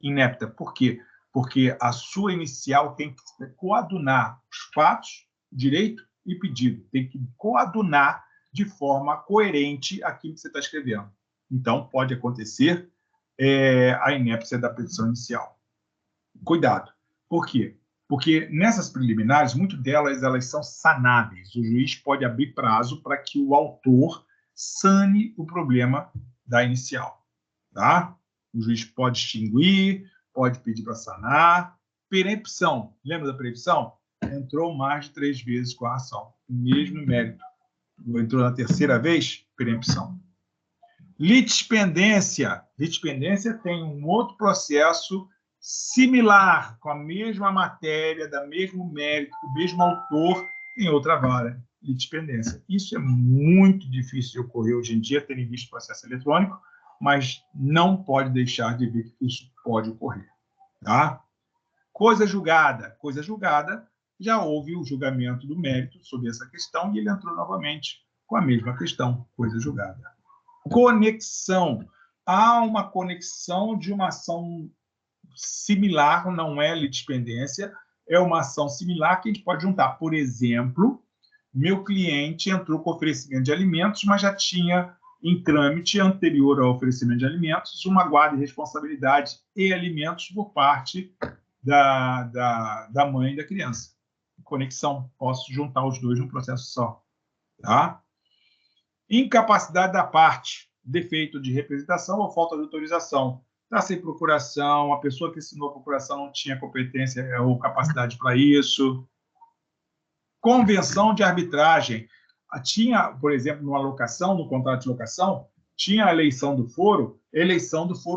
Inepta. Por quê? Porque a sua inicial tem que coadunar os fatos, direito e pedido. Tem que coadunar de forma coerente aquilo que você está escrevendo. Então, pode acontecer a inépcia da petição inicial. Cuidado. Por quê? Porque nessas preliminares, muitas delas elas são sanáveis. O juiz pode abrir prazo para que o autor sane o problema da inicial. Tá? O juiz pode extinguir, pode pedir para sanar. Perempção. Lembra da perempção? Entrou mais de 3 vezes com a ação. O mesmo mérito. Entrou na 3ª vez? Perempção. Litispendência. Litispendência tem um outro processo similar, com a mesma matéria, da mesmo mérito, do mesmo autor, em outra vara. Litispendência. Isso é muito difícil de ocorrer hoje em dia, tendo visto o processo eletrônico, mas não pode deixar de ver que isso pode ocorrer. Tá? Coisa julgada. Coisa julgada, já houve o julgamento do mérito sobre essa questão e ele entrou novamente com a mesma questão, coisa julgada. Conexão. Há uma conexão de uma ação similar, não é litispendência, é uma ação similar que a gente pode juntar. Por exemplo, meu cliente entrou com oferecimento de alimentos, mas já tinha em trâmite anterior ao oferecimento de alimentos uma guarda de responsabilidade e alimentos por parte da mãe da criança. Conexão. Posso juntar os dois num processo só. Tá? Incapacidade da parte. Defeito de representação ou falta de autorização. Está sem procuração, a pessoa que assinou a procuração não tinha competência ou capacidade para isso. Convenção de arbitragem. Tinha, por exemplo, numa locação, no contrato de locação, tinha a eleição do foro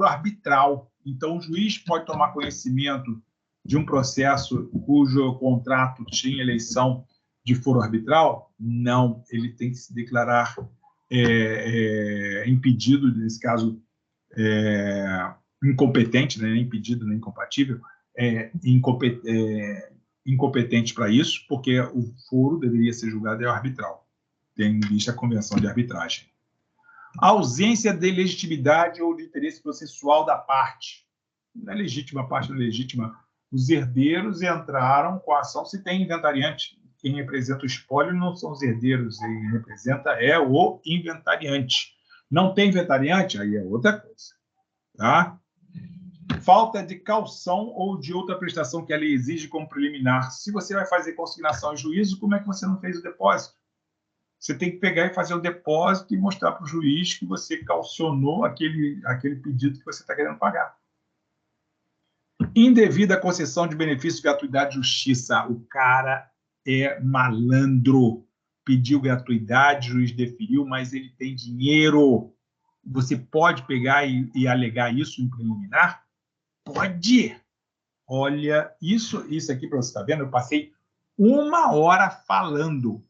arbitral. Então, o juiz pode tomar conhecimento de um processo cujo contrato tinha eleição de foro arbitral? Não, ele tem que se declarar impedido, nesse caso, incompetente, né? Impedido, nem incompatível, incompetente para isso, porque o foro deveria ser julgado arbitral, tendo em vista a convenção de arbitragem. A ausência de legitimidade ou de interesse processual da parte. Não é legítima, a parte não é legítima. Os herdeiros entraram com a ação se tem inventariante. Quem representa o espólio não são os herdeiros, quem representa o inventariante. Não tem inventariante? Aí é outra coisa. Tá? Falta de caução ou de outra prestação que a lei exige como preliminar. Se você vai fazer consignação em juízo, como é que você não fez o depósito? Você tem que pegar e fazer o depósito e mostrar para o juiz que você calcionou aquele pedido que você está querendo pagar. Indevida concessão de benefício, gratuidade e justiça. O cara é malandro. pediu gratuidade, o juiz deferiu, mas ele tem dinheiro. Você pode pegar e alegar isso em preliminar? Pode. Olha, isso aqui para você estar vendo, eu passei 1 hora falando.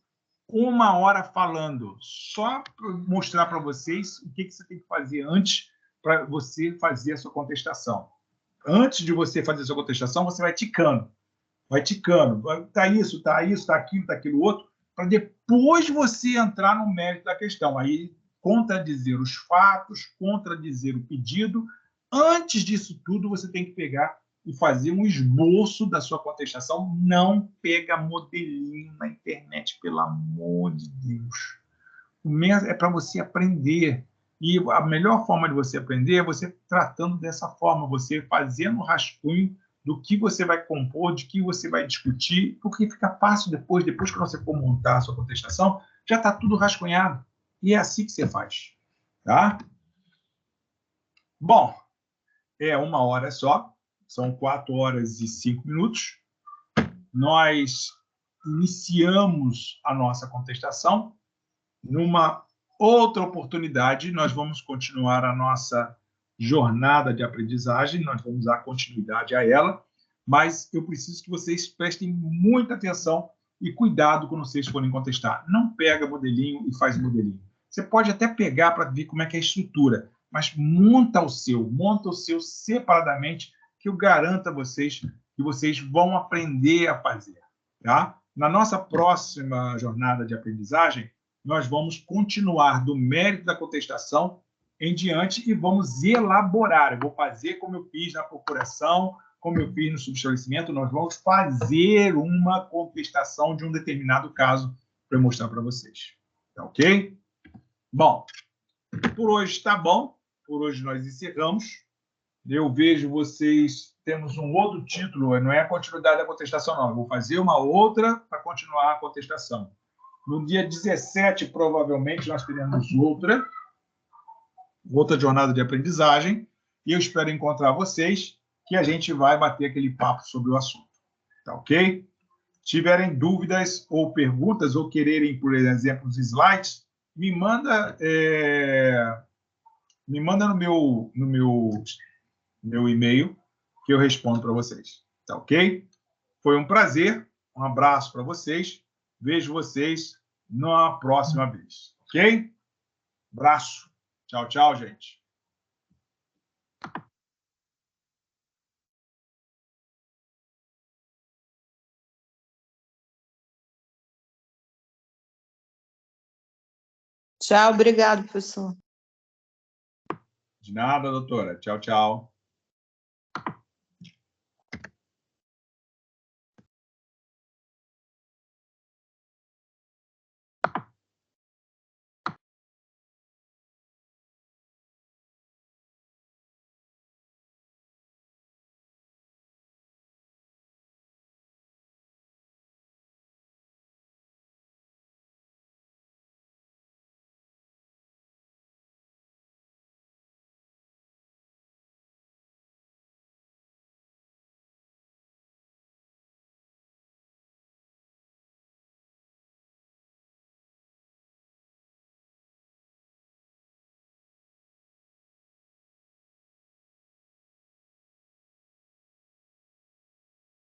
1 hora falando, só para mostrar para vocês o que você tem que fazer antes para você fazer a sua contestação. Antes de você fazer a sua contestação, você vai ticando. Está isso, está aquilo, está aquilo outro, para depois você entrar no mérito da questão. Aí, contradizer os fatos, contradizer o pedido. Antes disso tudo, você tem que pegar e fazer um esboço da sua contestação. Não pega modelinho na internet, pelo amor de Deus. O mesmo é para você aprender. E a melhor forma de você aprender é você tratando dessa forma, você fazendo um rascunho do que você vai compor, de que você vai discutir, porque fica fácil depois que você for montar a sua contestação, já está tudo rascunhado. E é assim que você faz. Tá? Bom, é 1 hora só, são 4 horas e 5 minutos. Nós iniciamos a nossa contestação. Numa outra oportunidade, nós vamos continuar a nossa jornada de aprendizagem, nós vamos dar continuidade a ela, mas eu preciso que vocês prestem muita atenção e cuidado quando vocês forem contestar. Não pega modelinho e faz modelinho. Você pode até pegar para ver como é que é a estrutura, mas monta o seu separadamente, que eu garanto a vocês que vocês vão aprender a fazer. Tá? Na nossa próxima jornada de aprendizagem, nós vamos continuar do mérito da contestação em diante e vamos elaborar. Eu vou fazer como eu fiz na procuração, como eu fiz no subestabelecimento, nós vamos fazer uma contestação de um determinado caso para mostrar para vocês. Tá ok? Bom, por hoje está bom. Por hoje nós encerramos. Eu vejo vocês, temos um outro título, não é a continuidade da contestação, não. Eu vou fazer uma outra para continuar a contestação. No dia 17, provavelmente, nós teremos outra jornada de aprendizagem, e eu espero encontrar vocês, que a gente vai bater aquele papo sobre o assunto. Tá ok? Se tiverem dúvidas ou perguntas, ou quererem, por exemplo, os slides, me manda no meu e-mail, que eu respondo para vocês. Tá ok? Foi um prazer, um abraço para vocês, vejo vocês na próxima vez, ok? Abraço. Tchau, tchau, gente. Tchau, obrigado, professor. De nada, doutora. Tchau, tchau.